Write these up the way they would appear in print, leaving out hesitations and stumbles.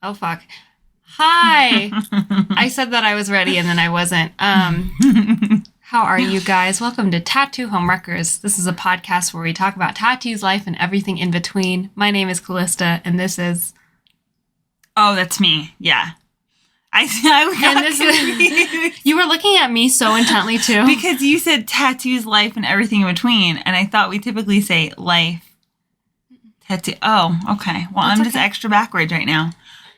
Oh, fuck. Hi. I said that I was ready and then I wasn't. How are you guys? Welcome to Tattoo Homewreckers. This is a podcast where we talk about tattoos, life, and everything in between. My name is Callista, and this is... Oh, that's me. Yeah. I got confused. You were looking at me so intently, too. Because you said tattoos, life, and everything in between, and I thought we typically say life, tattoo. Oh, okay. Well, I'm just extra backwards right now.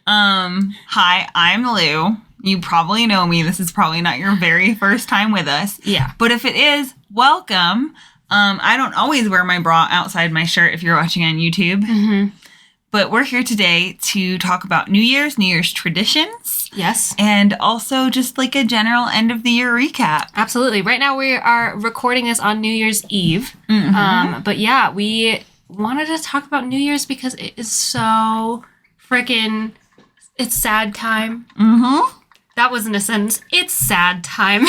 Hi, I'm Lou. You probably know me. This is probably not your very first time with us. Yeah. But if it is, welcome. I don't always wear my bra outside my shirt if you're watching on YouTube. Mm-hmm. But we're here today to talk about New Year's traditions. Yes. And also just like a general end of the year recap. Absolutely. Right now we are recording this on New Year's Eve. Mm-hmm. But yeah, we wanted to talk about New Year's because it is so freaking... It's sad time. Mm-hmm. That wasn't a sentence. It's sad time.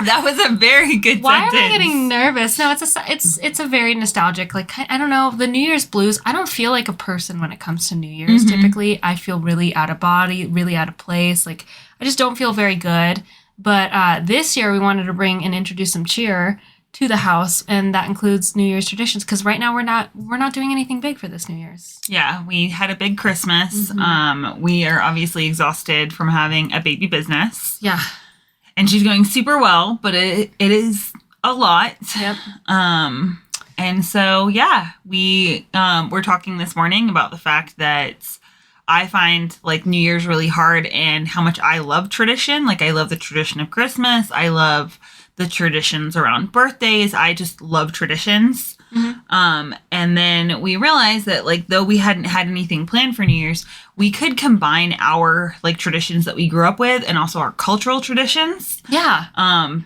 That was a very good Why sentence. am I getting nervous? No, it's a very nostalgic. Like, I don't know, the New Year's blues. I don't feel like a person when it comes to New Year's. Mm-hmm. Typically, I feel really out of body, really out of place. Like, I just don't feel very good. But this year, we wanted to bring and introduce some cheer to the house, and that includes New Year's traditions. Because right now, we're not doing anything big for this New Year's. Yeah, we had a big Christmas. Mm-hmm. We are obviously exhausted from having a baby business. Yeah. And she's going super well, but it is a lot. Yep. And so, yeah, we're talking this morning about the fact that I find like New Year's really hard and how much I love tradition. Like I love the tradition of Christmas. I love the traditions around birthdays. I just love traditions. Mm-hmm. And then we realized that like, though we hadn't had anything planned for New Year's, we could combine our like traditions that we grew up with and also our cultural traditions. Yeah.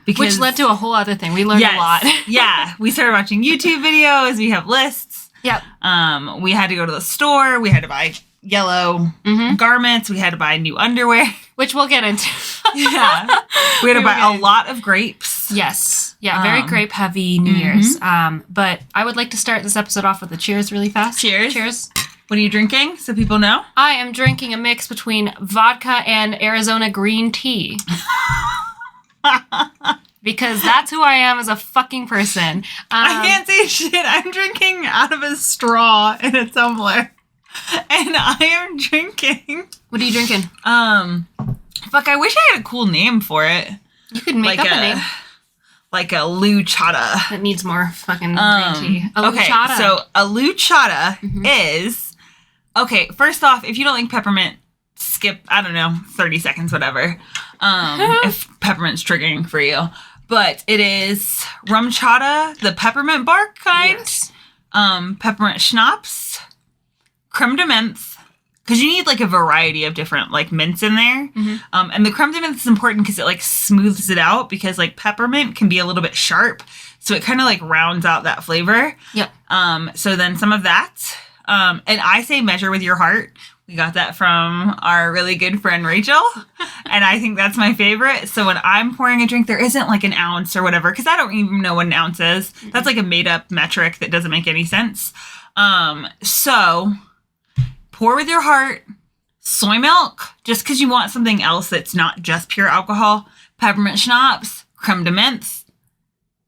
Because Which led to a whole other thing. We learned a lot. Yeah. We started watching YouTube videos. We have lists. Yep. We had to go to the store. We had to buy yellow garments. We had to buy new underwear. Which we'll get into. Yeah. We had to buy a lot of grapes. Yes. Yeah, very grape heavy New Year's. But I would like to start this episode off with a cheers really fast. Cheers. Cheers. What are you drinking so people know? I am drinking a mix between vodka and Arizona green tea. Because that's who I am as a fucking person. I can't say shit. I'm drinking out of a straw in a tumbler. And I am drinking... What are you drinking? Fuck, I wish I had a cool name for it. You could make up a name. Like a luchata. That needs more fucking green tea. A luchata. Okay, so a luchata is... Okay, first off, if you don't like peppermint, skip, I don't know, 30 seconds, whatever. If peppermint's triggering for you. But it is rum chata, the peppermint bark kind. Yes. Peppermint schnapps, creme de menthe. Because you need, like, a variety of different, like, mints in there. And the creme de menthe is important because it, like, smooths it out. Because, like, peppermint can be a little bit sharp. So it kind of, like, rounds out that flavor. Yep. So then some of that. And I say measure with your heart. We got that from our really good friend, Rachel. And I think that's my favorite. So when I'm pouring a drink, there isn't, like, an ounce or whatever. Because I don't even know what an ounce is. That's, like, a made-up metric that doesn't make any sense. So... pour with your heart, soy milk, just because you want something else that's not just pure alcohol, peppermint schnapps, creme de menthe,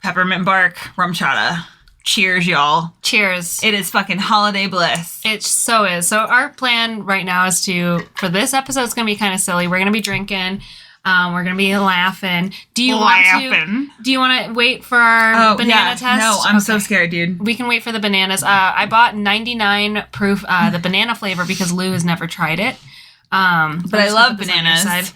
peppermint bark, rum chata. Cheers, y'all. Cheers. It is fucking holiday bliss. It so is. So our plan right now is for this episode, it's going to be kind of silly. We're going to be drinking. We're going to be laughing. Do you want to wait for our banana test? No, I'm so scared, dude. We can wait for the bananas. I bought 99 proof, the banana flavor because Lou has never tried it. But I love bananas.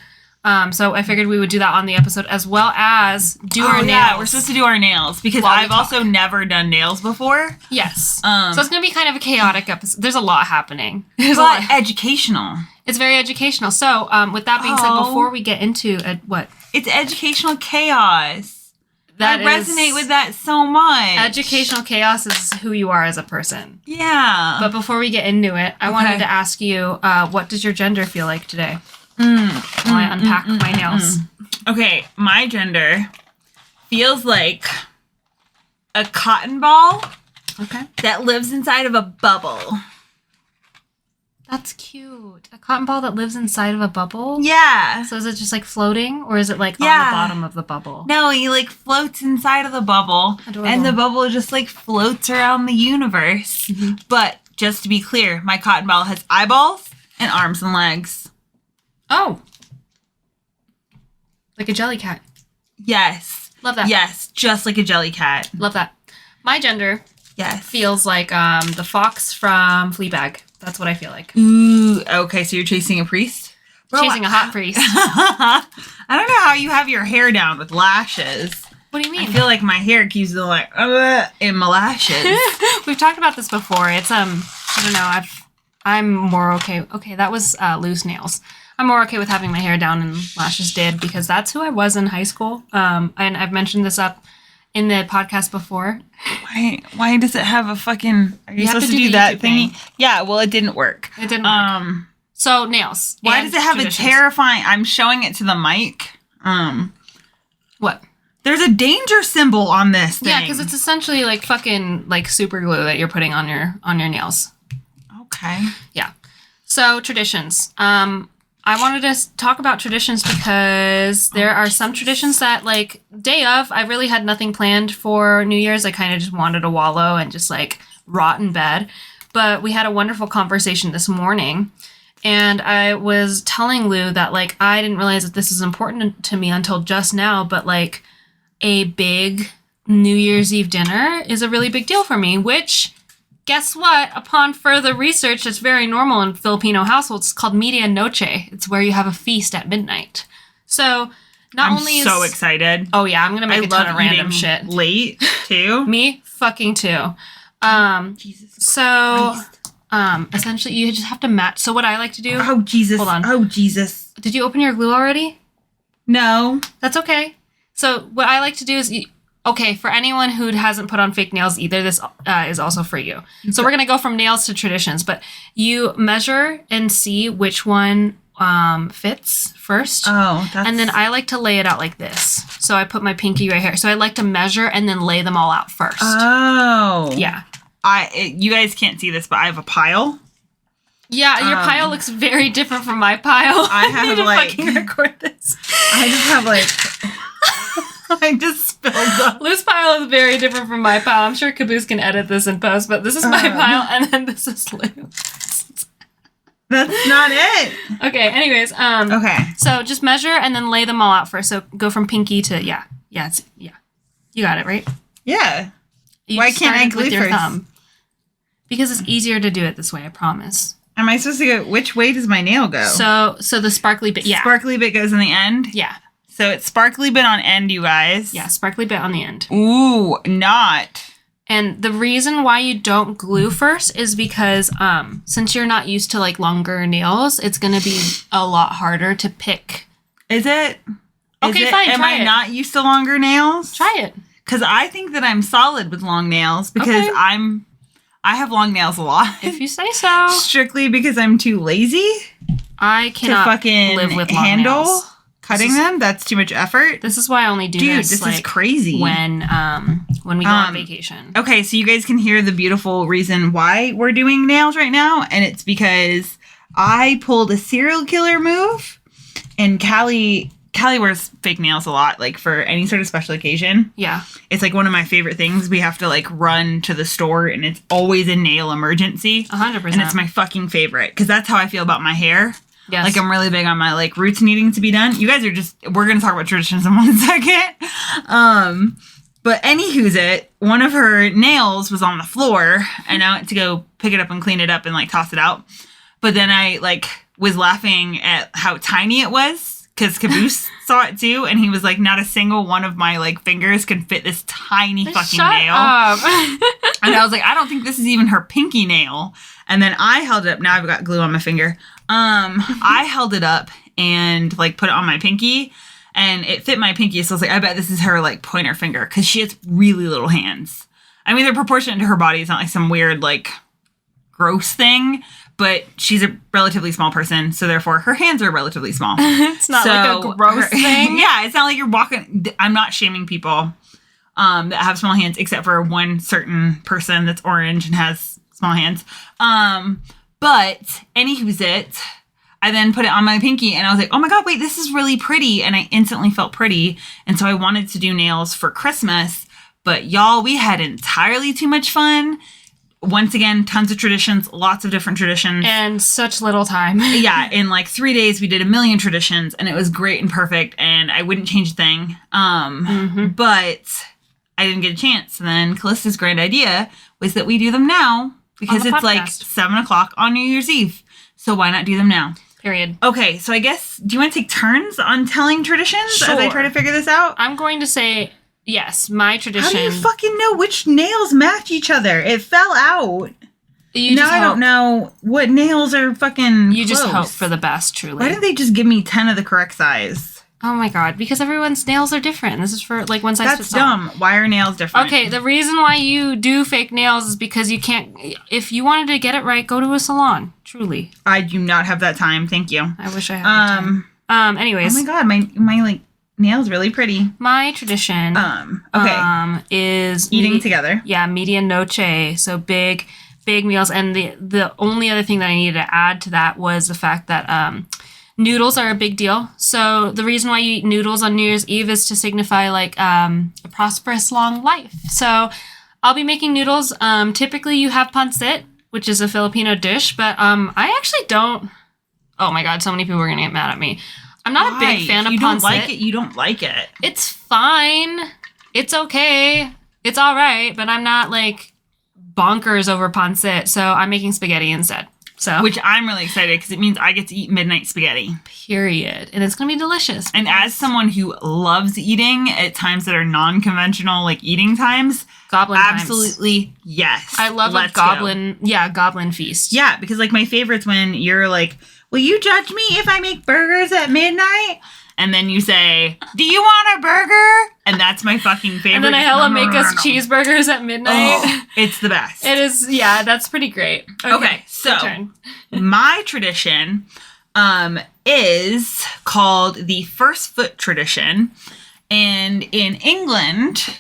So I figured we would do that on the episode as well as do our nails. Yeah, we're supposed to do our nails because I've also never done nails before. Yes. So it's going to be kind of a chaotic episode. There's a lot happening. There's a lot educational. It's very educational. So with that being said, before we get into what? It's educational chaos. I resonate with that so much. Educational chaos is who you are as a person. Yeah. But before we get into it, I wanted to ask you, what does your gender feel like today? While I unpack my nails. Okay, my gender feels like a cotton ball that lives inside of a bubble. That's cute. A cotton ball that lives inside of a bubble? Yeah. So is it just like floating or is it like on Yeah. the bottom of the bubble? No, he like floats inside of the bubble. Adorable. And the bubble just like floats around the universe. Mhm. But just to be clear, my cotton ball has eyeballs and arms and legs. Oh. Like a jelly cat. Yes. Love that. Yes, just like a jelly cat. Love that. My gender Yes. feels like the fox from Fleabag. That's what I feel like. Ooh, okay, so you're chasing a priest? Chasing a hot priest. I don't know how you have your hair down with lashes. What do you mean? I feel like my hair keeps going like in my lashes. We've talked about this before. It's I don't know. I'm more okay. Okay, that was loose nails. I'm more okay with having my hair down and lashes did because that's who I was in high school. And I've mentioned this up in the podcast before. Why does it have a fucking? Are you supposed to do that thingy? Yeah. Well, it didn't work. It didn't work. So nails. Why does it have a terrifying? I'm showing it to the mic. What? There's a danger symbol on this thing. Yeah, because it's essentially like fucking like super glue that you're putting on your nails. Okay. Yeah. So traditions. I wanted to talk about traditions because there are some traditions that, like, day of, I really had nothing planned for New Year's. I kind of just wanted to wallow and just, like, rot in bed. But we had a wonderful conversation this morning. And I was telling Lou that, like, I didn't realize that this is important to me until just now. But, like, a big New Year's Eve dinner is a really big deal for me, which... Guess what? Upon further research, it's very normal in Filipino households. It's called media noche. It's where you have a feast at midnight. So I'm so excited. Oh yeah, I'm gonna make a ton of random shit. Late too. Me fucking too. Jesus. So essentially, you just have to match. So what I like to do. Oh Jesus. Hold on. Oh Jesus. Did you open your glue already? No. That's okay. So what I like to do is. Okay, for anyone who hasn't put on fake nails either, this is also for you. So we're going to go from nails to traditions, but you measure and see which one fits first. Oh, that's... And then I like to lay it out like this. So I put my pinky right here. So I like to measure and then lay them all out first. Oh. Yeah. You guys can't see this, but I have a pile. Yeah, your pile looks very different from my pile. I have like... fucking record this. I just have like... I just spilled them. Lou's pile is very different from my pile. I'm sure Caboose can edit this in post, but this is my pile, and then this is Lou. That's not it. Okay, anyways. Okay. So just measure and then lay them all out first. So go from pinky to, yeah. You got it, right? Yeah. You Why can't I glue with your first? thumb. Because it's easier to do it this way, I promise. Am I supposed to go, which way does my nail go? So the sparkly bit, yeah. Sparkly bit goes in the end? Yeah. So it's sparkly bit on end, you guys. Yeah, sparkly bit on the end. Ooh, not. And the reason why you don't glue first is because since you're not used to like longer nails, it's going to be a lot harder to pick. Is it? Okay, fine, Am try I it. not used to longer nails? Try it. Because I think that I'm solid with long nails because Okay. I have long nails a lot. If you say so. Strictly because I'm too lazy I to cannot fucking live with long handle nails. cutting them. That's too much effort. This is why I only do Dude, this, this like, is crazy. when we go on vacation. Okay, so you guys can hear the beautiful reason why we're doing nails right now, and it's because I pulled a serial killer move, and Callie wears fake nails a lot, like for any sort of special occasion. Yeah. It's like one of my favorite things. We have to like run to the store, and it's always a nail emergency. 100%. And it's my fucking favorite because that's how I feel about my hair. Yes. Like I'm really big on my like roots needing to be done. You guys are we're gonna talk about traditions in 1 second. But anywho's it, one of her nails was on the floor and I went to go pick it up and clean it up and like toss it out. But then I like was laughing at how tiny it was because Caboose saw it too. And he was like, not a single one of my like fingers can fit this tiny fucking nail. Up. And I was like, I don't think this is even her pinky nail. And then I held it up. Now I've got glue on my finger. I held it up and like put it on my pinky and it fit my pinky. So I was like, I bet this is her like pointer finger because she has really little hands. I mean, they're proportionate to her body. It's not like some weird like gross thing, but she's a relatively small person. So therefore her hands are relatively small. It's not like a gross thing. Yeah, it's not like you're walking. I'm not shaming people that have small hands except for one certain person that's orange and has small hands. But anywho's it, I then put it on my pinky and I was like, oh my God, wait, this is really pretty. And I instantly felt pretty. And so I wanted to do nails for Christmas. But y'all, we had entirely too much fun. Once again, tons of traditions, lots of different traditions. And such little time. Yeah, in like 3 days, we did a million traditions and it was great and perfect. And I wouldn't change a thing. But I didn't get a chance. And then Callista's grand idea was that we do them now because it's like 7 o'clock on New Year's Eve. So why not do them now? Period. Okay, so I guess, do you want to take turns on telling traditions as I try to figure this out? I'm going to say, yes, my tradition. How do you fucking know which nails match each other? It fell out. I don't know what nails are fucking You close. just hope for the best, truly. Why didn't they just give me 10 of the correct size? Oh my God, because everyone's nails are different. This is for like one size That's fits all. dumb. Why are nails different? Okay, the reason why you do fake nails is because you can't. If you wanted to get it right, go to a salon. Truly, I do not have that time. Thank you. I wish I had the time. Anyways, oh my God, my like nails really pretty. my tradition. Is eating together. Yeah, medianoche. So big meals, and the only other thing that I needed to add to that was the fact that noodles are a big deal. So the reason why you eat noodles on New Year's Eve is to signify like a prosperous long life. So I'll be making noodles. Typically you have pancit, which is a Filipino dish, but I actually don't. Oh my God, so many people are going to get mad at me. I'm not a big fan of pancit. You don't like it? You don't like it. It's fine. It's okay. It's all right, but I'm not like bonkers over pancit, so I'm making spaghetti instead. So, which I'm really excited because it means I get to eat midnight spaghetti. Period. And it's going to be delicious. And as someone who loves eating at times that are non-conventional, like eating times, absolutely times. Yes. I love a goblin feast. Yeah, because like my favorite's when you're like, will you judge me if I make burgers at midnight? And then you say, do you want a burger? And that's my fucking favorite. And then I make us cheeseburgers at midnight. Oh, it's the best. It is, yeah, that's pretty great. Okay, so my tradition is called the first foot tradition. And in England,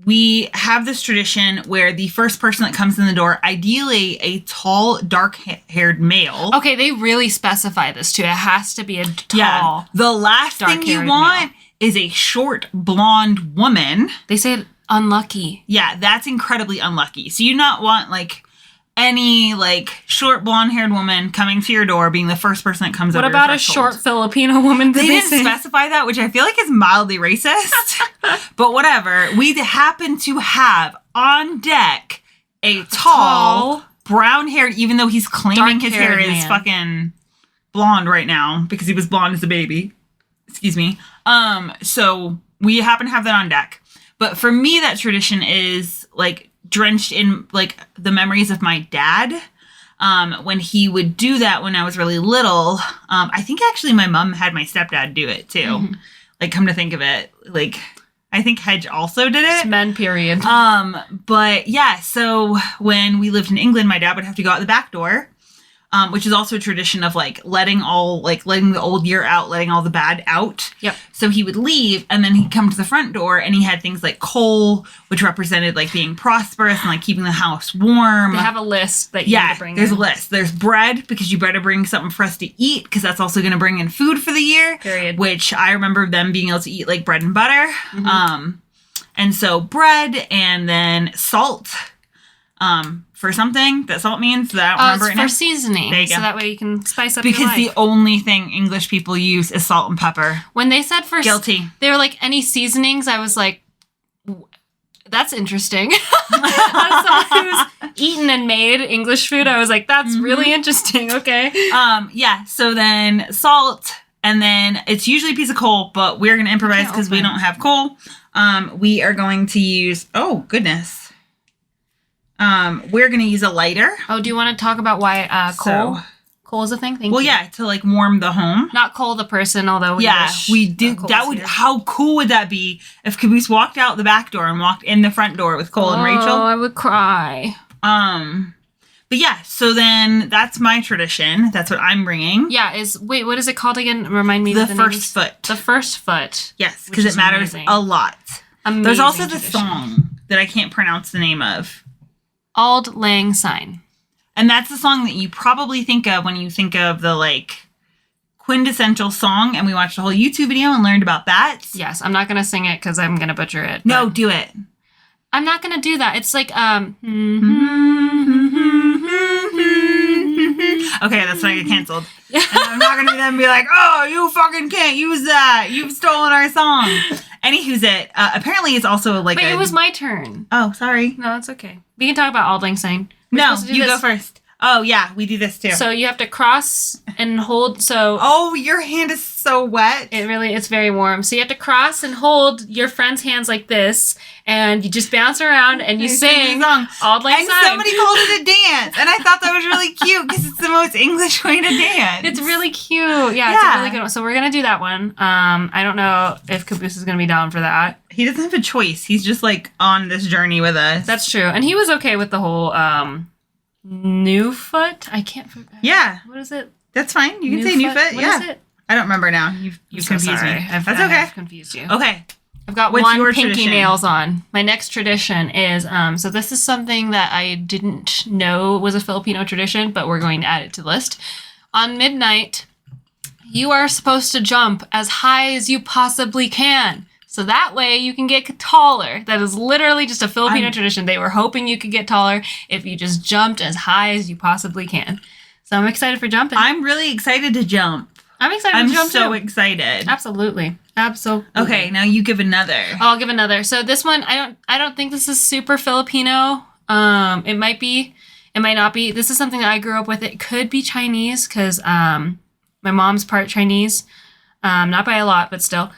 we have this tradition where the first person that comes in the door, ideally a tall, dark-haired male. Okay, they really specify this too. It has to be a tall, yeah. The last thing you want is a short, blonde woman. They say unlucky. Yeah, that's incredibly unlucky. So you do not want like any like short blonde-haired woman coming to your door being the first person that comes over. What about a short Filipino woman? They didn't specify that, which I feel like is mildly racist. But whatever. We happen to have on deck a tall brown-haired, even though he's claiming his hair is fucking blonde right now because he was blonde as a baby. Excuse me. So we happen to have that on deck. But for me, that tradition is like drenched in like the memories of my dad when he would do that when I was really little. I think actually my mom had my stepdad do it too. Mm-hmm. Like, come to think of it, like I think Hedge also did it. It's men, period. But yeah, so when we lived in England, my dad would have to go out the back door, which is also a tradition of like letting the old year out, letting all the bad out. Yep. So he would leave and then he'd come to the front door and he had things like coal, which represented like being prosperous and like keeping the house warm. They have a list that you need to bring in. There's a list. There's bread because you better bring something for us to eat because that's also going to bring in food for the year. Period. Which I remember them being able to eat like bread and butter. Mm-hmm. And so bread and then salt. For something that salt means that I don't remember it's it for seasoning. There you go. So that way you can spice up because your life. the only thing English people use is salt and pepper. When they said for guilty, they were like any seasonings. I was like, that's interesting. As someone who's eaten and made English food, I was like, that's really interesting. Okay. Yeah. So then salt, and then it's usually a piece of coal, but we're gonna improvise because we don't have coal. We are going to use. Oh goodness. We're going to use a lighter. Oh, do you want to talk about why coal? Coal is a thing? Thank you. Yeah, to like warm the home. Not Cole the person, although we do. That would, how cool would that be if Caboose walked out the back door and walked in the front door with Cole and Rachel? Oh, I would cry. But yeah, so then that's my tradition. That's what I'm bringing. Yeah, wait, what is it called again? Remind me of the first foot. The first foot. Yes, because it matters a lot. Amazing There's also the tradition. song that I can't pronounce the name of. Auld Lang Syne. And that's the song that you probably think of when you think of the, like, quintessential song. And we watched a whole YouTube video and learned about that. Yes, I'm not going to sing it because I'm going to butcher it. No, do it. I'm not going to do that. It's like, Okay, that's not get canceled. And I'm not going to then be like, oh, you fucking can't use that. You've stolen our song. Anywho's it. Apparently it's also like Wait, it was my turn. Oh, sorry. No, it's okay. We can talk about Auld Lang Syne. No, you go first. Oh, yeah, we do this too. So you have to cross and hold. So oh, your hand is so wet. It's very warm. So you have to cross and hold your friend's hands like this, and you just bounce around and you sing Auld Lang Syne. And somebody called it a dance, and I thought that was really cute because it's the most English way to dance. It's really cute. Yeah, it's a really good one. So we're gonna do that one. I don't know if Caboose is gonna be down for that. He doesn't have a choice. He's just like on this journey with us. That's true, and he was okay with the whole Newfoot. I can't. Yeah. What is it? That's fine. You can say Newfoot. What yeah. is it? I don't remember now. You've confused me. That's okay. I've confused you. Okay. I've got What's one your pinky tradition? nails on. My next tradition is, so this is something that I didn't know was a Filipino tradition, but we're going to add it to the list. On midnight, you are supposed to jump as high as you possibly can. So that way you can get taller. That is literally just a Filipino tradition. They were hoping you could get taller if you just jumped as high as you possibly can. So I'm excited for jumping. I'm really excited to jump. I'm excited to jump too. I'm so excited. Absolutely. Okay, now you give another. I'll give another. So this one, I don't think this is super Filipino. It might be, it might not be. This is something that I grew up with. It could be Chinese because my mom's part Chinese, not by a lot, but still.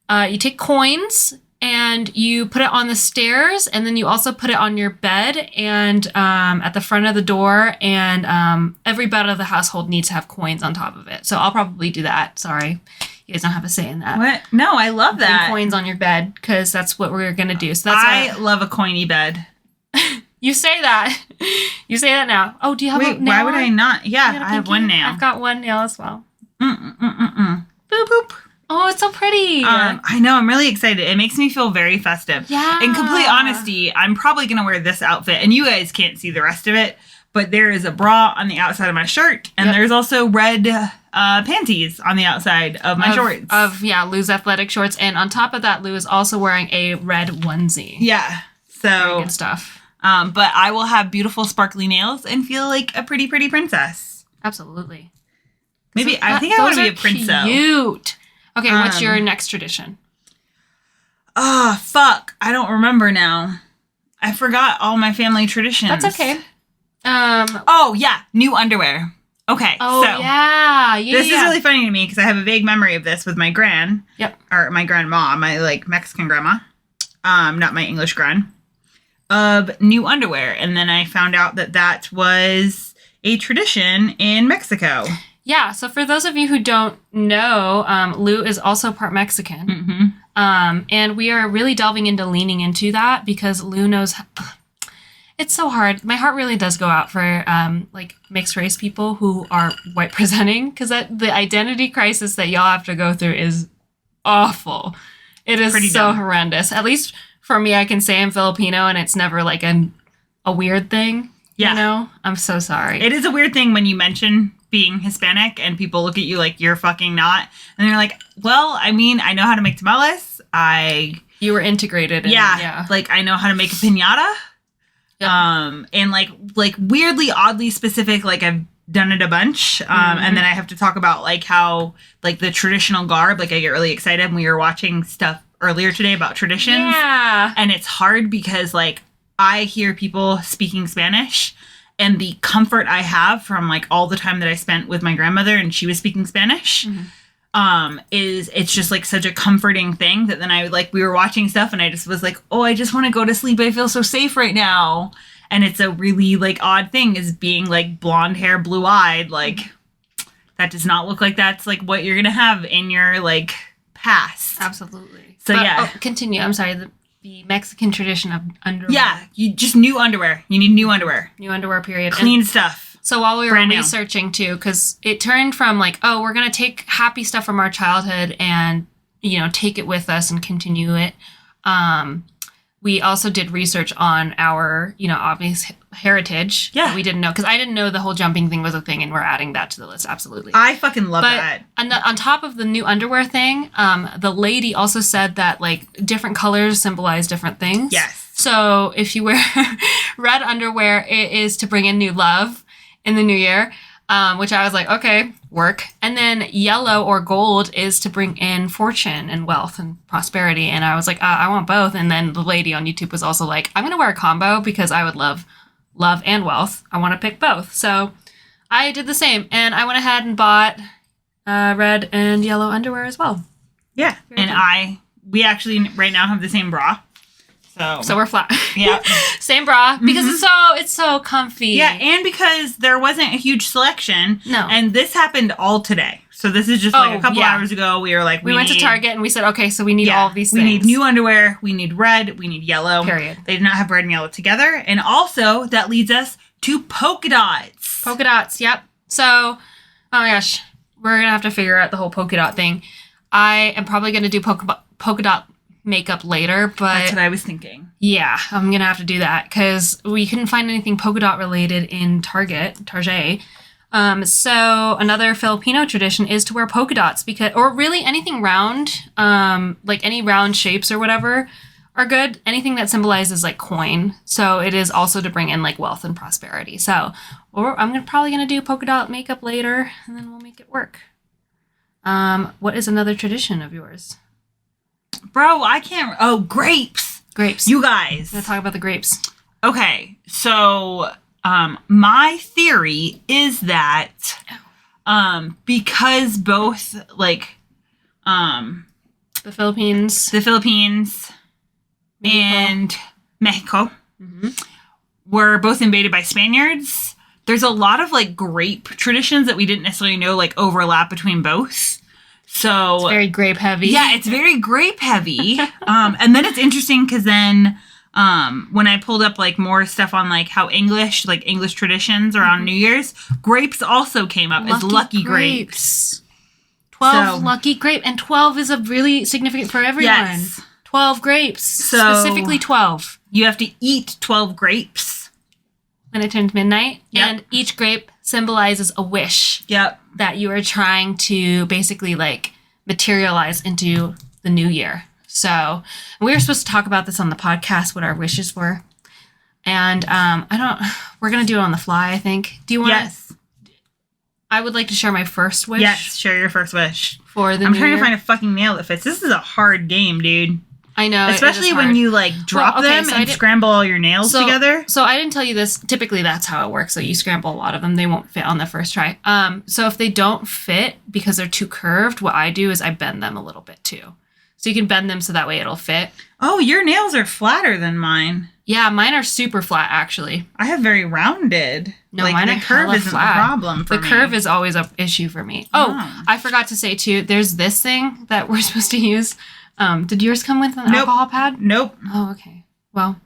You take coins and you put it on the stairs, and then you also put it on your bed and at the front of the door, and every bed of the household needs to have coins on top of it. So I'll probably do that. Sorry. You guys don't have a say in that. What? No, I love that. Putting coins on your bed because that's what we're going to do. So that's I love a coiny bed. You say that. You say that now. Oh, do you have a nail? Why would I not? Yeah, I have pinky? one nail. I've got one nail as well. Boop, boop. Oh, it's so pretty. I know. I'm really excited. It makes me feel very festive. Yeah. In complete honesty, I'm probably going to wear this outfit, and you guys can't see the rest of it, but there is a bra on the outside of my shirt, and there's also red panties on the outside of my shorts. Lou's athletic shorts, and on top of that, Lou is also wearing a red onesie. Yeah. So very good stuff. But I will have beautiful sparkly nails and feel like a pretty, pretty princess. Absolutely. Maybe I think I want to be a prince though. Cute. Okay, what's your next tradition? Oh, fuck. I don't remember now. I forgot all my family traditions. That's okay. Oh, yeah. New underwear. Okay. Oh, so yeah. This is really funny to me because I have a vague memory of this with my gran. Yep. Or my grandma, my like Mexican grandma. Not my English gran. Of new underwear. And then I found out that was a tradition in Mexico. Yeah, so for those of you who don't know, Lou is also part Mexican. Mm-hmm. And we are really delving into leaning into that because Lou knows... It's so hard. My heart really does go out for like mixed race people who are white presenting because the identity crisis that y'all have to go through is awful. It is pretty so horrendous. At least for me, I can say I'm Filipino and it's never like a weird thing. Yeah. You know? I'm so sorry. It is a weird thing when you mention being Hispanic and people look at you like you're fucking not. And they're like, well, I mean, I know how to make tamales. You were integrated. Yeah. Like I know how to make a piñata. Yep. And like weirdly, oddly specific, like I've done it a bunch. And then I have to talk about like how like the traditional garb, like I get really excited when we were watching stuff earlier today about traditions. Yeah. And it's hard because like I hear people speaking Spanish and the comfort I have from like all the time that I spent with my grandmother and she was speaking Spanish. It's just like such a comforting thing that then we were watching stuff and I just was like, oh, I just want to go to sleep. I feel so safe right now. And it's a really like odd thing is being like blonde hair, blue eyed. Like that does not look like that's like what you're going to have in your like past. Absolutely. So continue. I'm sorry. The Mexican tradition of underwear. Yeah. You just new underwear. You need new underwear. New underwear, period. Clean stuff. So while we were researching too, because it turned from like, oh, we're going to take happy stuff from our childhood and, you know, take it with us and continue it. we also did research on our, obvious heritage. Yeah. That we didn't know, because I didn't know the whole jumping thing was a thing, and we're adding that to the list. Absolutely. I fucking love that. On top of the new underwear thing, the lady also said that, like, different colors symbolize different things. Yes. So if you wear red underwear, it is to bring in new love in the new year, which I was like, okay, work. And then yellow or gold is to bring in fortune and wealth and prosperity. And I was like, I want both. And then the lady on YouTube was also like, I'm going to wear a combo because I would love and wealth. I want to pick both. So I did the same. And I went ahead and bought red and yellow underwear as well. Yeah. Very and good. we actually right now have the same bra. So we're flat. Yeah. Same bra because it's so comfy. Yeah, and because there wasn't a huge selection. No. And this happened all today. So this is just like a couple hours ago. We were like, we went to Target and we said, okay, so we need all of these things. We need new underwear. We need red. We need yellow. Period. They did not have red and yellow together. And also that leads us to polka dots. Polka dots. Yep. So, oh my gosh, we're going to have to figure out the whole polka dot thing. I am probably going to do polka dot makeup later, but that's what I was thinking. Yeah, I'm gonna have to do that because we couldn't find anything polka dot related in Target. So another Filipino tradition is to wear polka dots or really anything round, like any round shapes or whatever are good. Anything that symbolizes like coin. So it is also to bring in like wealth and prosperity. So, I'm probably gonna do polka dot makeup later, and then we'll make it work. What is another tradition of yours? Bro, I can't... Oh, grapes. Grapes. You guys. Let's talk about the grapes. Okay, so my theory is that because both, like... the Philippines and Mexico were both invaded by Spaniards, there's a lot of, like, grape traditions that we didn't necessarily know, like, overlap between both. So it's very grape heavy. Yeah, it's very grape heavy. And then it's interesting because then when I pulled up like more stuff on like how English traditions around New Year's, grapes also came up as lucky grapes. 12 lucky grape, and 12 is a really significant for everyone. Yes. 12 grapes, specifically 12. You have to eat 12 grapes when it turns midnight, and each grape symbolizes a wish. Yep. That you are trying to basically like materialize into the new year. So we were supposed to talk about this on the podcast, what our wishes were. And we're going to do it on the fly, I think. Do you want to? Yes. I would like to share my first wish. Yes, share your first wish. For the I'm new trying year. to find a fucking nail that fits. This is a hard game, dude. I know. Especially when you like drop them and scramble all your nails together. So I didn't tell you this. Typically that's how it works. So you scramble a lot of them. They won't fit on the first try. So if they don't fit because they're too curved, what I do is I bend them a little bit too. So you can bend them so that way it'll fit. Oh, your nails are flatter than mine. Yeah, mine are super flat actually. I have very rounded. No, like, mine the are curve isn't flat. a problem for me. The curve is always an issue for me. Oh, I forgot to say too, there's this thing that we're supposed to use. Did yours come with an alcohol pad? Nope. Oh, okay. Well,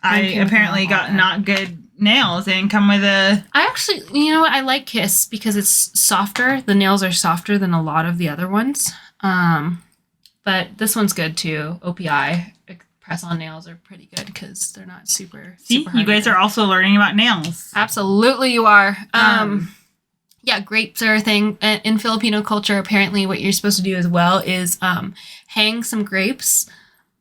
I apparently got not good nails. They didn't come with a... I actually, you know what? I like Kiss because it's softer. The nails are softer than a lot of the other ones. But this one's good too. OPI press-on nails are pretty good because they're not super. See, super hard you guys are also learning about nails. Absolutely, you are. Yeah, grapes are a thing in Filipino culture. Apparently, what you're supposed to do as well is hang some grapes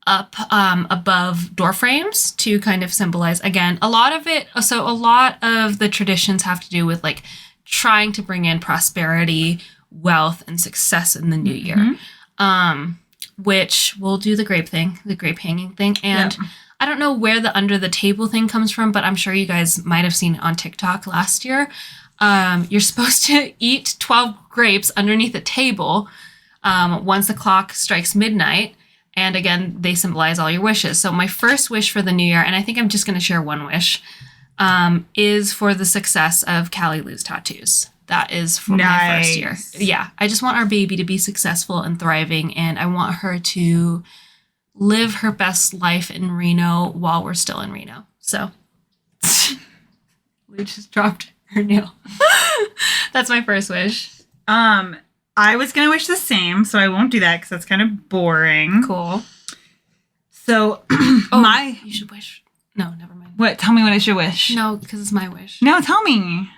up above door frames to kind of symbolize, again, a lot of the traditions have to do with like trying to bring in prosperity, wealth, and success in the new year. Which we'll do the grape hanging thing. And I don't know where the under the table thing comes from, but I'm sure you guys might have seen it on TikTok last year. You're supposed to eat 12 grapes underneath a table once the clock strikes midnight. And again, they symbolize all your wishes. So my first wish for the new year, and I think I'm just going to share one wish, is for the success of Callie Lou's tattoos. That is for my first year. Yeah, I just want our baby to be successful and thriving, and I want her to live her best life in Reno while we're still in Reno. So, Lou just dropped her nail. That's my first wish. I was going to wish the same, so I won't do that because that's kind of boring. Cool. So You should wish. No, never mind. What? Tell me what I should wish. No, because it's my wish. No, tell me.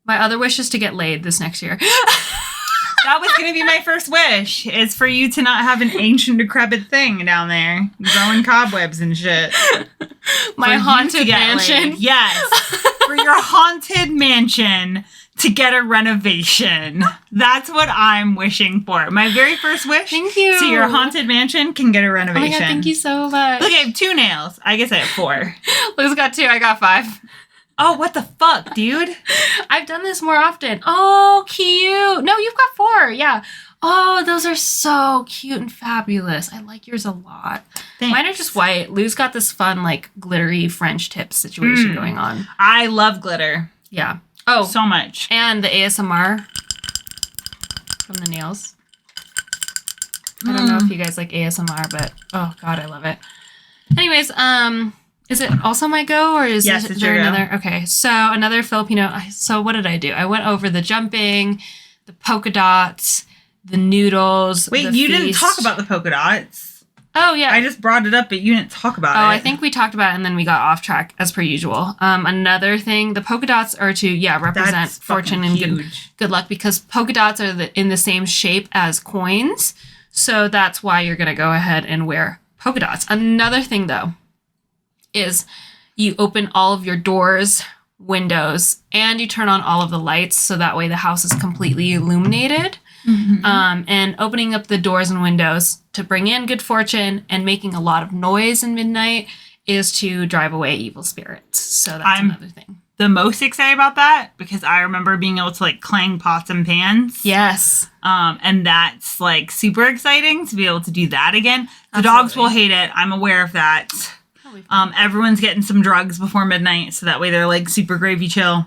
My other wish is to get laid this next year. That was going to be my first wish, is for you to not have an ancient decrepit thing down there growing cobwebs and shit. My haunted mansion. Laid. Yes. For your haunted mansion to get a renovation. That's what I'm wishing for. My very first wish. Thank you. So your haunted mansion can get a renovation. Oh my God, thank you so much. Look, I have 2 nails. I guess I have 4. Lou's got 2. I got 5. Oh, what the fuck, dude? I've done this more often. Oh, cute. No, you've got 4. Yeah. Oh, those are so cute and fabulous. I like yours a lot. Thanks. Mine are just white. Lou's got this fun, like, glittery French tip situation going on. I love glitter. Yeah. Oh. So much. And the ASMR from the nails. I don't know if you guys like ASMR, but oh God, I love it. Anyways, is it also my go, or is there another? Okay, so another Filipino. So what did I do? I went over the jumping, the polka dots, the noodles. Wait, you didn't talk about the polka dots. Oh yeah, I just brought it up, but you didn't talk about it. Oh, I think we talked about it and then we got off track as per usual. Another thing, the polka dots are to represent fortune and good luck, because polka dots are in the same shape as coins. So that's why you're gonna go ahead and wear polka dots. Another thing though is you open all of your doors, windows, and you turn on all of the lights, so that way the house is completely illuminated. Mm-hmm. And opening up the doors and windows to bring in good fortune and making a lot of noise in midnight is to drive away evil spirits. So that's another thing. The most excited about that because I remember being able to like clang pots and pans. Yes. And that's like super exciting to be able to do that again. The Absolutely. dogs will hate it. I'm aware of that. Everyone's getting some drugs before midnight, so that way they're like super gravy chilling.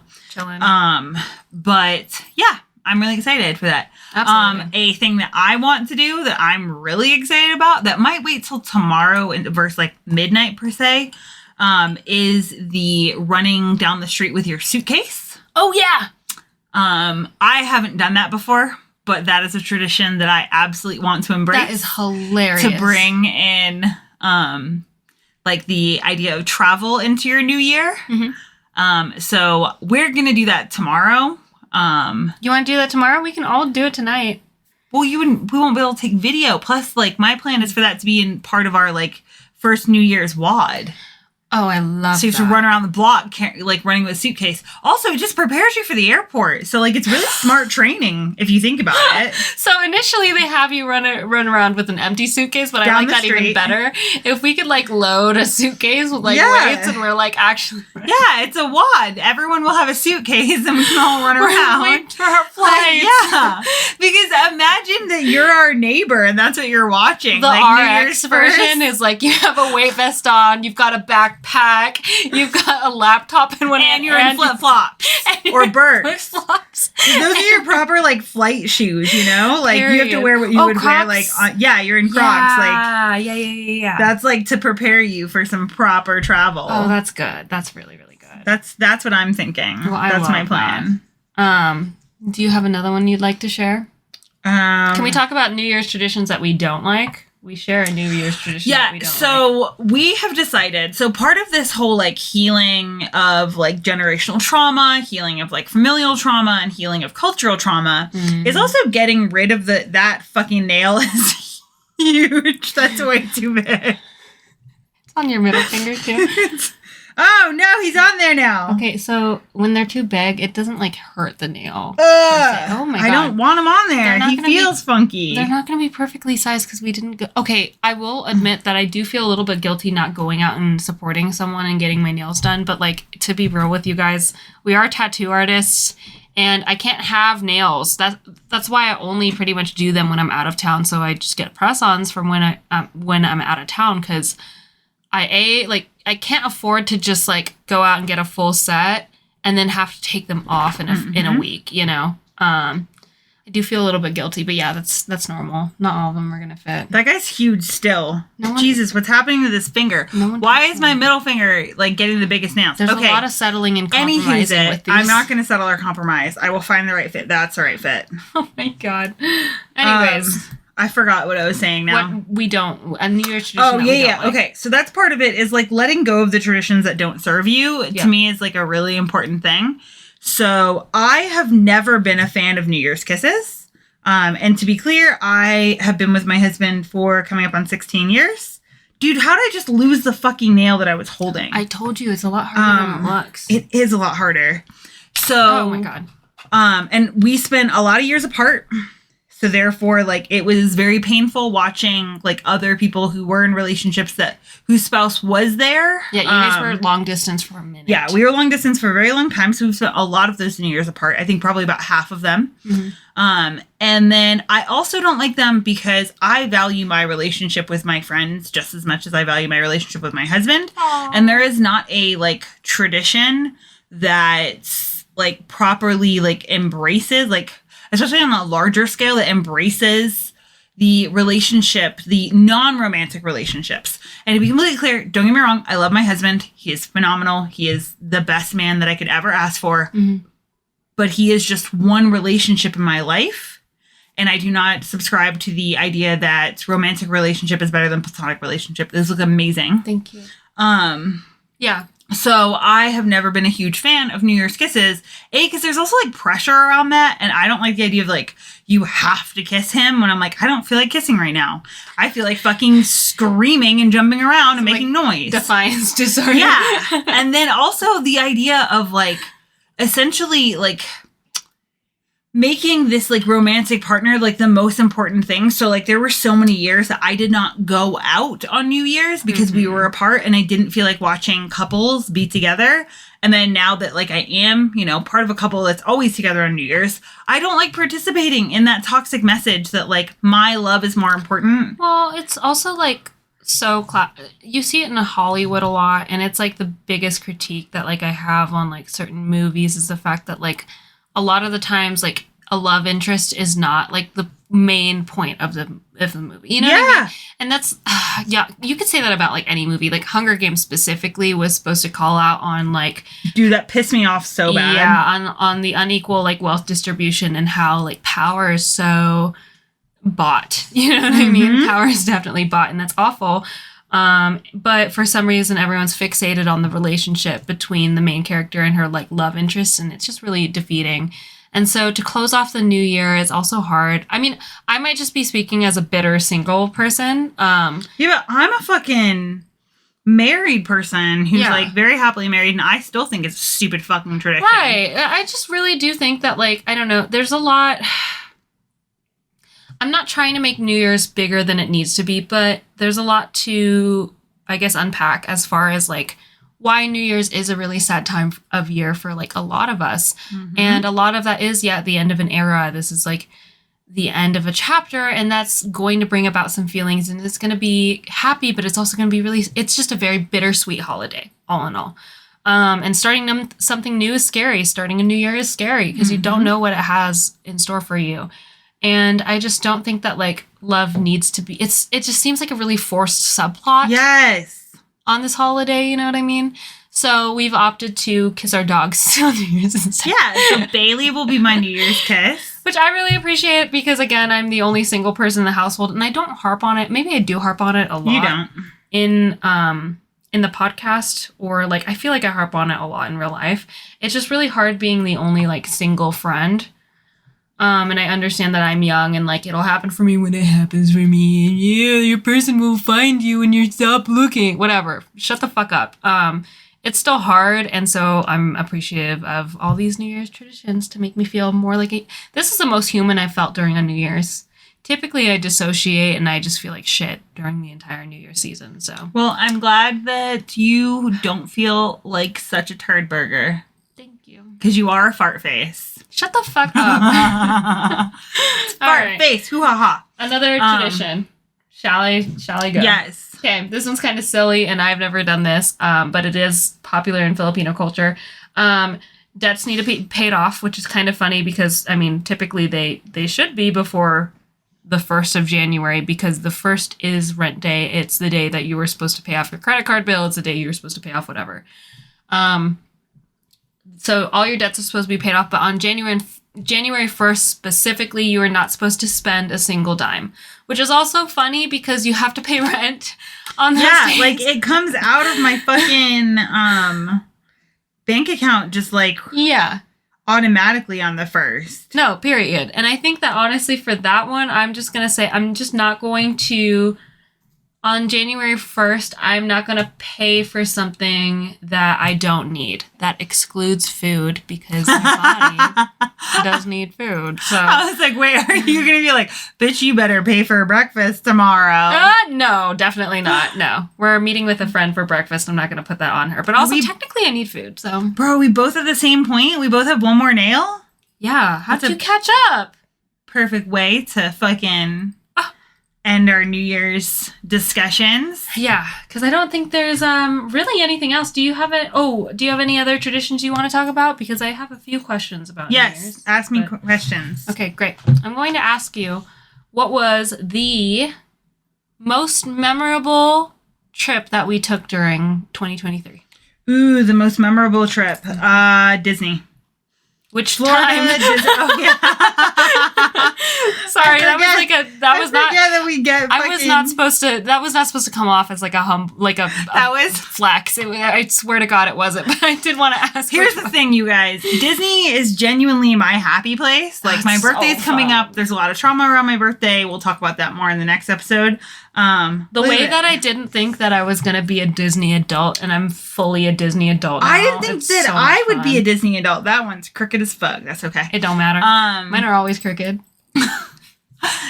But yeah, I'm really excited for that. Absolutely. A thing that I want to do that I'm really excited about that might wait till tomorrow versus like midnight per se, is the running down the street with your suitcase. Oh yeah. I haven't done that before, but that is a tradition that I absolutely want to embrace. That is hilarious. To bring in, like the idea of travel into your new year. Mm-hmm. So we're going to do that tomorrow. You want to do that tomorrow? We can all do it tonight. Well, we won't be able to take video. Plus, like, my plan is for that to be in part of our, like, first New Year's WOD. Oh, I love that. So you have to run around the block, like, running with a suitcase. Also, it just prepares you for the airport. So, like, it's really smart training if you think about it. So initially they have you run around with an empty suitcase, but I like that even better. If we could, like, load a suitcase with, like, weights and we're, like, actually... Yeah, it's a WOD. Everyone will have a suitcase and we can all run around. Wait for our flight. Yeah. Because imagine that you're our neighbor and that's what you're watching. The like, RX version is, like, you have a weight vest on, you've got a backpack, you've got a laptop in one hand, and you're in flip-flops or Birks. Flip-flops. Those are your proper like flight shoes, you know? Like you have to wear what you would Crocs? wear like you're in Crocs. Yeah. That's like to prepare you for some proper travel. Oh, that's good. That's really, really good. That's what I'm thinking. Well, that's my plan. Do you have another one you'd like to share? Can we talk about New Year's traditions that we don't like? We share a New Year's tradition that we don't so we have decided, so part of this whole like healing of like generational trauma, healing of like familial trauma, and healing of cultural trauma is also getting rid of that fucking nail is huge. That's way too big. It's on your middle finger too. Oh no, he's on there now. Okay, so when they're too big, it doesn't like hurt the nail. Oh my God. I don't want him on there. He feels funky. They're not going to be perfectly sized because we didn't go. Okay, I will admit that I do feel a little bit guilty not going out and supporting someone and getting my nails done. But like, to be real with you guys, we are tattoo artists and I can't have nails. That's why I only pretty much do them when I'm out of town. So I just get press-ons from when I'm out of town, because I can't afford to just like go out and get a full set and then have to take them off in a week, you know. I do feel a little bit guilty, but yeah, that's normal. Not all of them are gonna fit. That guy's huge still. Jesus, what's happening to this finger? Why is my middle finger like getting the biggest nails? There's a lot of settling and compromising with these. I'm not gonna settle or compromise. I will find the right fit. That's the right fit. Oh my God. Anyways. I forgot what I was saying now. What we don't, a New Year's tradition. Oh, that we yeah. don't like. Okay. So that's part of it is like letting go of the traditions that don't serve you Yeah. to me is like a really important thing. So I have never been a fan of New Year's kisses. And to be clear, I have been with my husband for coming up on 16 years. Dude, how did I just lose the fucking nail that I was holding? I told you it's a lot harder than it looks. It is a lot harder. So, oh my God. And we spent a lot of years apart. So therefore, like, it was very painful watching like other people who were in relationships whose spouse was there. Yeah, you guys were long distance for a minute. Yeah, we were long distance for a very long time. So we've spent a lot of those New Years apart. I think probably about half of them. Mm-hmm. And then I also don't like them because I value my relationship with my friends just as much as I value my relationship with my husband. Aww. And there is not a like tradition that's like properly like embraces, like, especially on a larger scale, that embraces the relationship, the non-romantic relationships. And to be completely clear, don't get me wrong, I love my husband. He is phenomenal. He is the best man that I could ever ask for. Mm-hmm. But he is just one relationship in my life. And I do not subscribe to the idea that romantic relationship is better than platonic relationship. This looks amazing. Thank you. Yeah. So I have never been a huge fan of New Year's kisses. Because there's also like pressure around that. And I don't like the idea of like, you have to kiss him when I'm like, I don't feel like kissing right now. I feel like fucking screaming and jumping around and making noise. Defiance disorder. Yeah. And then also the idea of like, essentially like making this like romantic partner like the most important thing. So like there were so many years that I did not go out on New Year's because we were apart and I didn't feel like watching couples be together. And then now that like I am, you know, part of a couple that's always together on New Year's, I don't like participating in that toxic message that like my love is more important. Well, it's also like you see it in Hollywood a lot, and it's like the biggest critique that like I have on like certain movies is the fact that like a lot of the times like a love interest is not like the main point of the movie, you know what I mean? And that's yeah, you could say that about like any movie. Like Hunger Games specifically was supposed to call out on like, dude, that pissed me off so bad. Yeah, on the unequal like wealth distribution and how like power is so bought, you know what I mean? Power is definitely bought, and that's awful. But for some reason everyone's fixated on the relationship between the main character and her like love interest, and it's just really defeating. And so to close off the new year is also hard. I mean, I might just be speaking as a bitter single person. Yeah, but I'm a fucking married person who's like very happily married, and I still think it's a stupid fucking tradition. Right. I just really do think that like, I don't know, there's a lot. I'm not trying to make New Year's bigger than it needs to be, but there's a lot to, I guess, unpack as far as like why New Year's is a really sad time of year for like a lot of us. And a lot of that is, the end of an era. This is like the end of a chapter, and that's going to bring about some feelings, and it's going to be happy, but it's also going to be really, it's just a very bittersweet holiday, all in all. And starting something new is scary. Starting a new year is scary because you don't know what it has in store for you. And I just don't think that like love needs to be, it just seems like a really forced subplot. Yes. On this holiday, you know what I mean? So we've opted to kiss our dogs on New Year's instead. Yeah, so Bailey will be my New Year's kiss. Which I really appreciate because, again, I'm the only single person in the household, and I don't harp on it. Maybe I do harp on it a lot. You don't. In the podcast, or like I feel like I harp on it a lot in real life. It's just really hard being the only like single friend. And I understand that I'm young and like it'll happen for me when it happens for me. And yeah, your person will find you when you stop looking. Whatever. Shut the fuck up. It's still hard, and so I'm appreciative of all these New Year's traditions to make me feel more like this is the most human I've felt during a New Year's. Typically I dissociate and I just feel like shit during the entire New Year season. So well, I'm glad that you don't feel like such a turd burger. Thank you. Because you are a fart face. Shut the fuck up. Fart face. Hoo ha ha. Another tradition. Shall I go? Yes. Okay, this one's kind of silly, and I've never done this, but it is popular in Filipino culture. Debts need to be paid off, which is kind of funny because, I mean, typically they should be before the 1st of January because the 1st is rent day. It's the day that you were supposed to pay off your credit card bill. It's the day you were supposed to pay off whatever. So all your debts are supposed to be paid off, but on January January 1st specifically, you are not supposed to spend a single dime, which is also funny because you have to pay rent on those days. Like it comes out of my fucking bank account just like automatically on the 1st. No, period. And I think that honestly for that one, I'm just going to say I'm just not going to, on January 1st, I'm not going to pay for something that I don't need. That excludes food because my body does need food. So I was like, wait, are you going to be like, bitch, you better pay for breakfast tomorrow? No, definitely not. No. We're meeting with a friend for breakfast. I'm not going to put that on her. But also, technically, I need food. So, bro, we both at the same point? We both have one more nail? Yeah. How'd you catch up? Perfect way to fucking end our New Year's discussions. Yeah, because I don't think there's really anything else. Do you have any other traditions you want to talk about? Because I have a few questions about New Year's. Ask me questions. Okay, great. I'm going to ask you, what was the most memorable trip that we took during 2023? Ooh, the most memorable trip. Disney. Which Florida, time? Oh, yeah. Sorry, that was not supposed to come off as like a flex. I swear to God it wasn't, but I did want to ask. Here's the thing, you guys. Disney is genuinely my happy place. Like, my birthday's coming up. There's a lot of trauma around my birthday. We'll talk about that more in the next episode. The way that I didn't think that I was going to be a Disney adult, and I'm fully a Disney adult now. I didn't think that I would be a Disney adult. That one's crooked as fuck. That's okay. It don't matter. Mine are always crooked.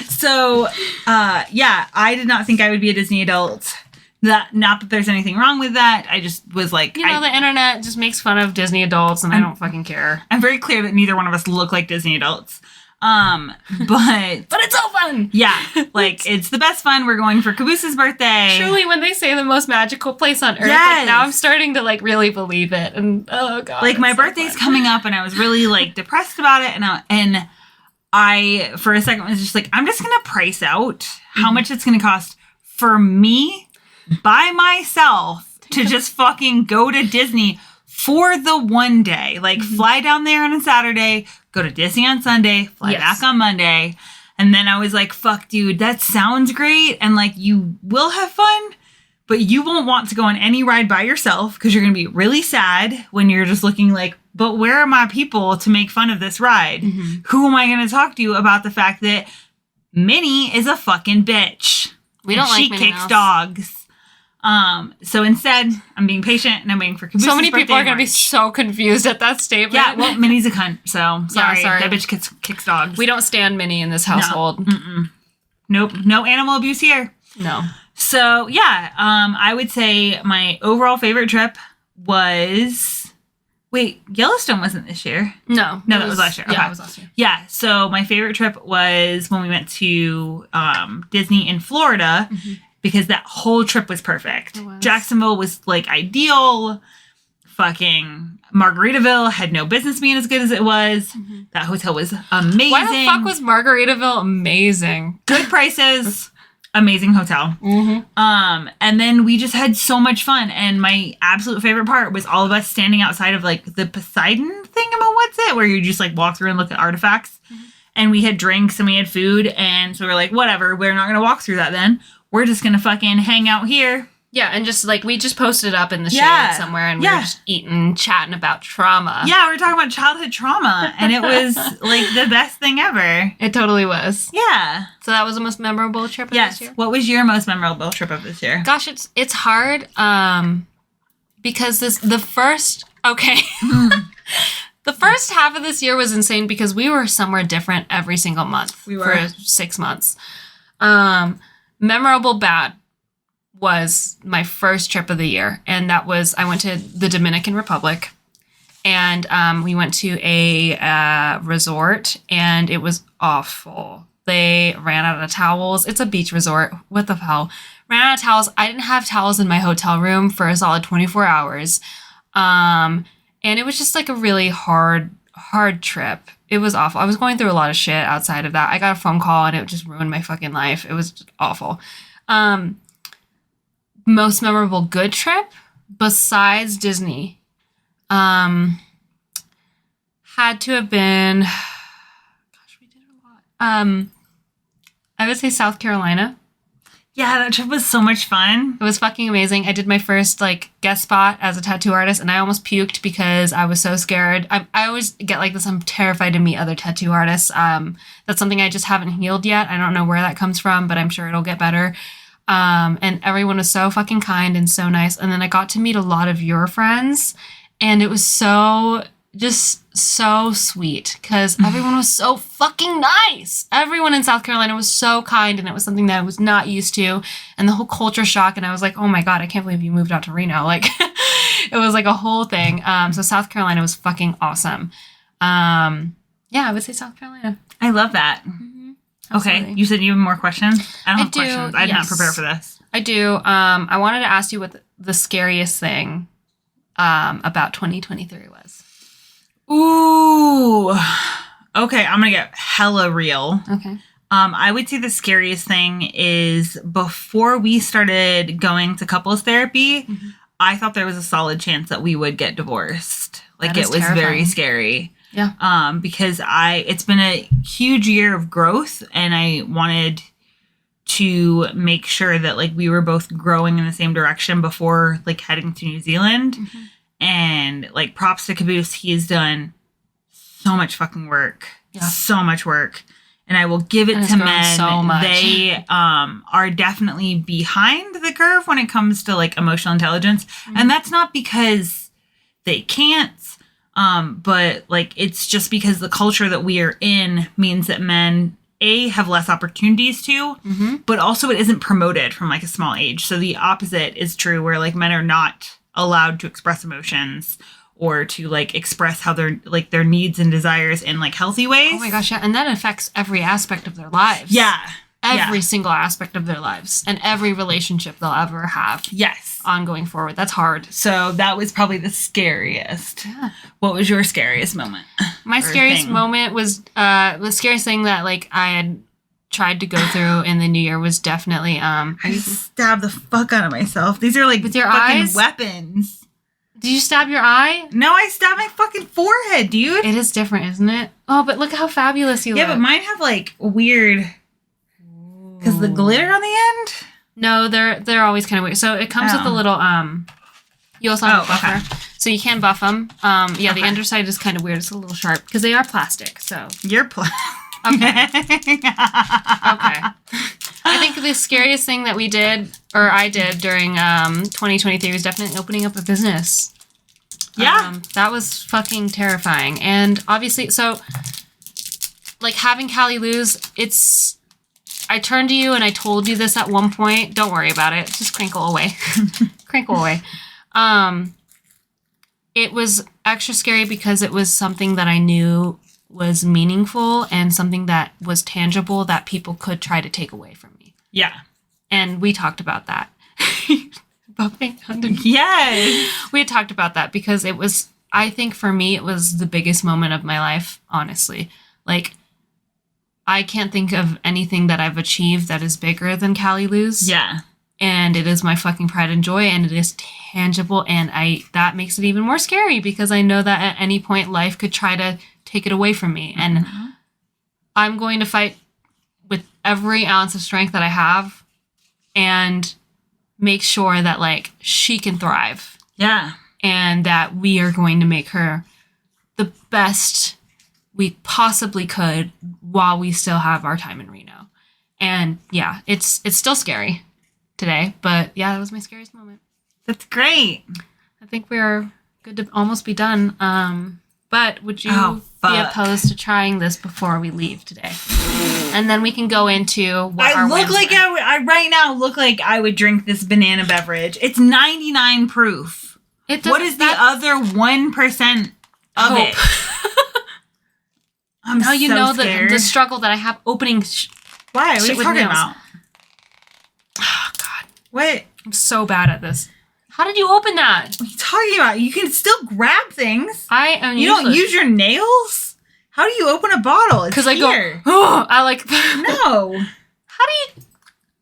So, I did not think I would be a Disney adult. Not that there's anything wrong with that. I just was like... the internet just makes fun of Disney adults, and I don't fucking care. I'm very clear that neither one of us look like Disney adults. But it's so fun. Yeah, like it's the best fun. We're going for Cabooses' birthday. Truly, when they say the most magical place on earth, like, now I'm starting to like really believe it. And oh god, like my birthday's coming up, and I was really like depressed about it, and I for a second was just like, I'm just gonna price out how much it's gonna cost for me by myself to just fucking go to Disney for the one day. Like, fly down there on a Saturday, go to Disney on Sunday, fly back on Monday. And then I was like, fuck, dude, that sounds great. And, like, you will have fun, but you won't want to go on any ride by yourself because you're going to be really sad when you're just looking like, but where are my people to make fun of this ride? Who am I going to talk to about the fact that Minnie is a fucking bitch? We don't like Minnie She kicks Mouse. dogs. So instead, I'm being patient and I'm waiting for Cabooses' So many people are going to be March. so confused at that statement. Yeah, well, Minnie's a cunt, so sorry. sorry. That bitch kicks dogs. We don't stand Minnie in this household. No. Nope, no animal abuse here. No. So, I would say my overall favorite trip was... Wait, Yellowstone wasn't this year. No, that was last year. Yeah, Okay. it was last year. Yeah, so my favorite trip was when we went to Disney in Florida, because that whole trip was perfect. Jacksonville was, like, ideal. Fucking Margaritaville had no business being as good as it was. That hotel was amazing. Why the fuck was Margaritaville amazing? Good prices. Amazing hotel. And then we just had so much fun. And my absolute favorite part was all of us standing outside of, like, the Poseidon what's it? Where you just, like, walk through and look at artifacts. And we had drinks and we had food. And so we're like, whatever. We're not going to walk through that then. We're just going to fucking hang out here. Yeah, and just, like, we just posted up in the shade somewhere, and we were just eating, chatting about trauma. Yeah, we were talking about childhood trauma, and it was, like, the best thing ever. It totally was. Yeah. So that was the most memorable trip of this year? What was your most memorable trip of this year? Gosh, it's hard, because the first half of this year was insane because we were somewhere different every single month. We were. For 6 months. Memorable bad was my first trip of the year. And that was, I went to the Dominican Republic. And we went to a resort. And it was awful. They ran out of towels. It's a beach resort. What the hell? Ran out of towels. I didn't have towels in my hotel room for a solid 24 hours. And it was just like a really hard trip. It was awful. I was going through a lot of shit outside of that. I got a phone call and it just ruined my fucking life. It was just awful. Most memorable good trip besides Disney had to have been I would say South Carolina. Yeah, that trip was so much fun. It was fucking amazing. I did my first like guest spot as a tattoo artist, and I almost puked because I was so scared. I always get like this. I'm terrified to meet other tattoo artists. That's something I just haven't healed yet. I don't know where that comes from, but I'm sure it'll get better. And everyone was so fucking kind and so nice. And then I got to meet a lot of your friends, and it was just so sweet because everyone was so fucking nice. Everyone in South Carolina was so kind, and it was something that I was not used to. And the whole culture shock, and I was like, oh my God, I can't believe you moved out to Reno. Like, it was like a whole thing. So South Carolina was fucking awesome. Yeah, I would say South Carolina. I love that. Mm-hmm. Okay, you said you have more questions? I don't have questions. I did not yes. prepare for this. I do. I wanted to ask you what the scariest thing about 2023 was. Ooh. Okay, I'm gonna get hella real. Okay. I would say the scariest thing is before we started going to couples therapy, I thought there was a solid chance that we would get divorced. Like, it was terrifying. very scary. Yeah. Because it's been a huge year of growth, and I wanted to make sure that like we were both growing in the same direction before like heading to New Zealand. And like, props to Caboose, he has done so much fucking work. Yeah. So much work. And I will give it to men. So much. They are definitely behind the curve when it comes to like emotional intelligence. And that's not because they can't, but like, it's just because the culture that we are in means that men have less opportunities to, but also it isn't promoted from like a small age. So the opposite is true, where like men are not allowed to express emotions or to like express how their needs and desires in like healthy ways. Oh my gosh, yeah. And that affects every aspect of their lives. Yeah. Every single aspect of their lives and every relationship they'll ever have. Yes. Ongoing forward. That's hard. So that was probably the scariest. Yeah. What was your scariest moment? My scariest moment was the scariest thing that like I had tried to go through in the new year was definitely I stabbed the fuck out of myself. These are like with your fucking eyes? Weapons. Did you stab your eye? No, I stabbed my fucking forehead, dude. It is different, isn't it? Oh, but look how fabulous you look. Yeah, but mine have like weird, because the glitter on the end. No, they're always kind of weird. So it comes with a little you also have a buffer, okay. So you can buff them. Yeah, the underside is kind of weird. It's a little sharp because they are plastic. So you're Okay. Okay. I think the scariest thing that I did during 2023 was definitely opening up a business. Yeah. That was fucking terrifying. And obviously, so, like, having Callie lose, I turned to you and I told you this at one point. Don't worry about it. Just crinkle away. Crinkle away. It was extra scary because it was something that I knew was meaningful and something that was tangible that people could try to take away from me. Yeah. And we talked about that. Yes. We had talked about that because it was, I think for me, it was the biggest moment of my life, honestly. Like, I can't think of anything that I've achieved that is bigger than Callie lose. Yeah. And it is my fucking pride and joy, and it is tangible, and that makes it even more scary because I know that at any point life could try to take it away from me. And I'm going to fight with every ounce of strength that I have and make sure that like she can thrive. Yeah. And that we are going to make her the best we possibly could while we still have our time in Reno. And yeah, it's still scary today, but yeah, that was my scariest moment. That's great. I think we're good to almost be done. But would you be opposed to trying this before we leave today? And then we can go into what our wins were. I right now look like I would drink this banana beverage. It's 99 proof. What is the other 1% of it? I'm now you know scared. the struggle that I have opening. Why? What are you talking about? Oh God! What? I'm so bad at this. How did you open that? What are you talking about? You can still grab things. I am. You don't use your nails? How do you open a bottle? Because I go. Oh, I like. No. How do you?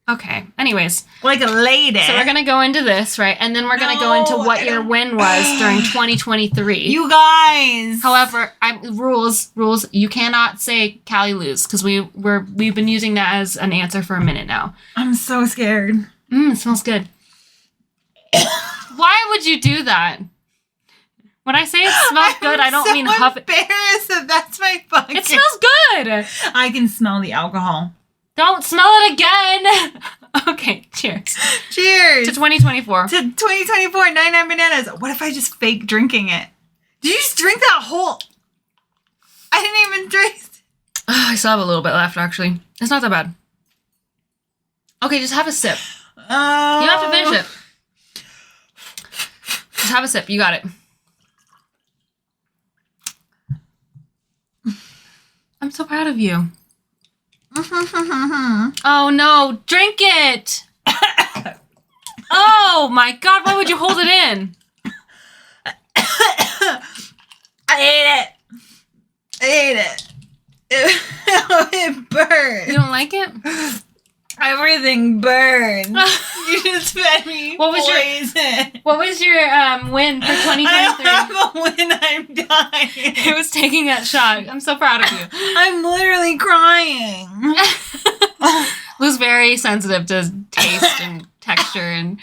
Okay. Anyways. Like a lady. So we're going to go into this, right? And then we're going to go into what your win was during 2023. You guys. However, rules. You cannot say Callie lose because we've been using that as an answer for a minute now. I'm so scared. It smells good. Why would you do that? When I say it smells good, I don't mean huff it. I'm embarrassed that that's my fucking... It smells good. I can smell the alcohol. Don't smell it again. Okay, cheers. Cheers. To 2024. To 2024, 99 bananas. What if I just fake drinking it? Did you just drink that whole... I didn't even drink... I still have a little bit left, actually. It's not that bad. Okay, just have a sip. You don't have to finish it. Just have a sip. You got it. I'm so proud of you. Oh no, drink it! Oh my god, why would you hold it in? I ate it. It burns. You don't like it? Everything burns. You just fed me poison. What was your win for 2023? I don't have a win. I'm dying. It was taking that shot. I'm so proud of you. I'm literally crying. Lou's very sensitive to taste and texture and...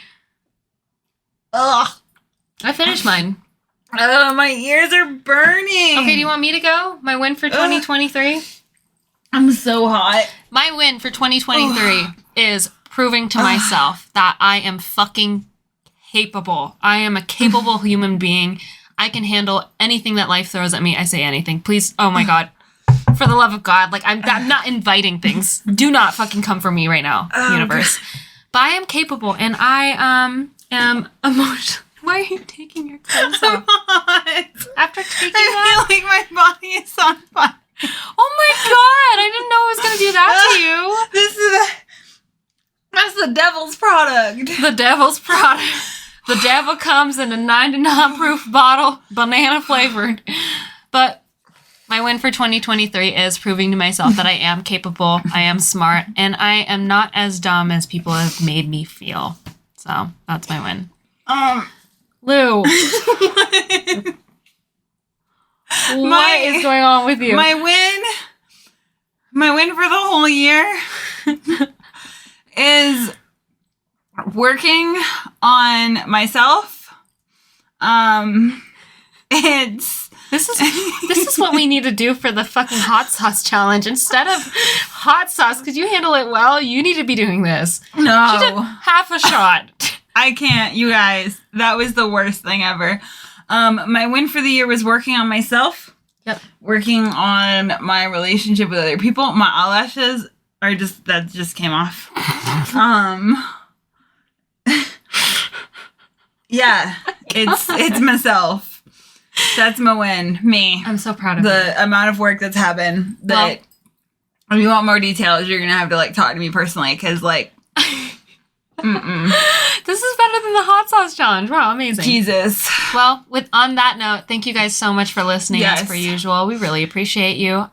Ugh. I finished mine. My ears are burning. Okay, do you want me to go? My win for 2023? I'm so hot. My win for 2023 is proving to myself that I am fucking capable. I am a capable human being. I can handle anything that life throws at me. I say anything. Please, oh my God. For the love of God, like I'm not inviting things. Do not fucking come for me right now, universe. But I am capable and I am emotional. Why are you taking your clothes off? After taking I feel like my body is on fire. Oh my God, I didn't know I was going to do that to you. That's the devil's product. The devil's product. The devil comes in a 99 proof bottle, banana flavored. But my win for 2023 is proving to myself that I am capable, I am smart, and I am not as dumb as people have made me feel. So that's my win. Lou. What is going on with you? My win for the whole year is working on myself. This is what we need to do for the fucking hot sauce challenge. Instead of hot sauce, because you handle it well, you need to be doing this. No. She did half a shot. I can't, you guys. That was the worst thing ever. My win for the year was working on myself. Yep. Working on my relationship with other people. My eyelashes are that just came off. Yeah, it's myself. That's my win. Me. I'm so proud of you. The amount of work that's happened. If you want more details, you're gonna have to talk to me personally, because This is better than the hot sauce challenge. Wow, amazing. Jesus. Well, on that note, thank you guys so much for listening. Yes. As per usual, we really appreciate you.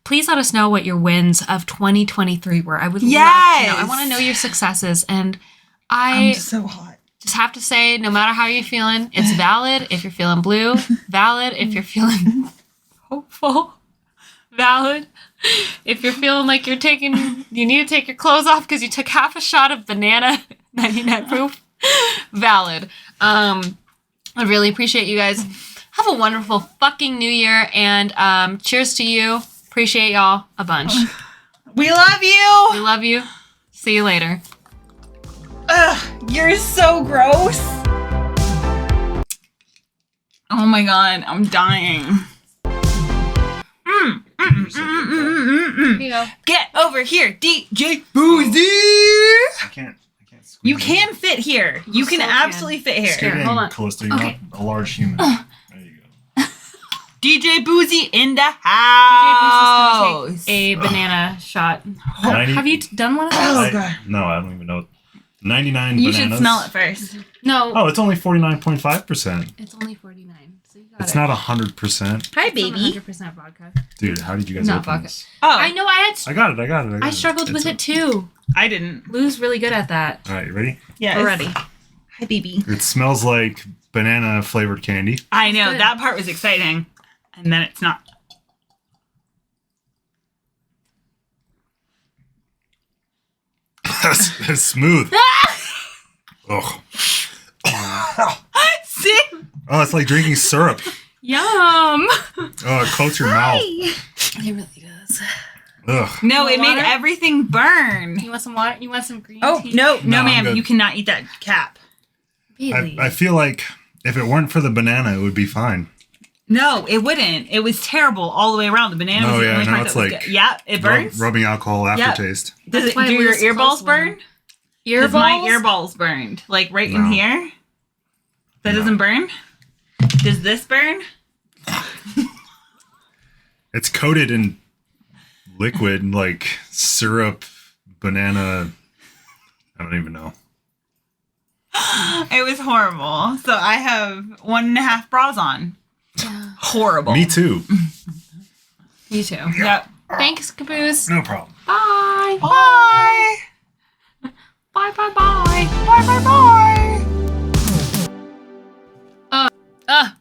Please let us know what your wins of 2023 were. I would love to know. I want to know your successes, and I'm so hot. Just have to say, no matter how you're feeling, it's valid if you're feeling blue, valid if you're feeling hopeful, valid if you're feeling like you need to take your clothes off because you took half a shot of banana 99 proof, valid. I really appreciate you guys. Have a wonderful fucking new year, and cheers to you. Appreciate y'all a bunch. We love you. We love you. See you later. Ugh, you're so gross. Oh my God, I'm dying. Here you go. Get over here, DJ Boozy. I can't squeeze. You can fit here. You can absolutely fit here. Sure. Hold on. Closer. You're not a large human. There you go. DJ Boozy in the DJ house. Boozy's gonna take a banana shot. 90 Have you done one of those? Oh, God. No, I don't even know. 99 You bananas. should smell it first. No. Oh, it's only 49.5%. It's only 49. So you got It's it. not 100%. Hi, It's not baby. 100% vodka. Dude, how did you guys Not open vodka. this? Oh, I know. I got it. I struggled with it too. I didn't. Lou's really good at that. All right, you ready? Yeah. We're ready. Hi, baby. It smells like banana flavored candy. I know. good. That part was exciting. And then it's not. That's smooth. Ugh. See? Oh, it's like drinking syrup. Yum. Oh, it coats your mouth. It really does. Ugh. No, Want it made water? everything burn. You want some water? You want some green Oh, tea? no, No, I'm ma'am. good. You cannot eat that cap. Really? I feel like if it weren't for the banana, it would be fine. No, it wouldn't. It was terrible all the way around. The banana No, was the yeah, only now part it's that was like good. Yeah, it burns. Rubbing alcohol aftertaste. Does That's it? why Do your Lou's earballs close one. burn? Because my Earballs? earballs burned. Like right No. in here. That No. doesn't burn? Does this burn? It's coated in liquid like syrup, banana. I don't even know. It was horrible. So I have 1.5 bras on. Horrible. Me too. You too. Yep. Thanks, Caboose. No problem. Bye. Bye. Bye, bye, bye. Bye, bye, bye.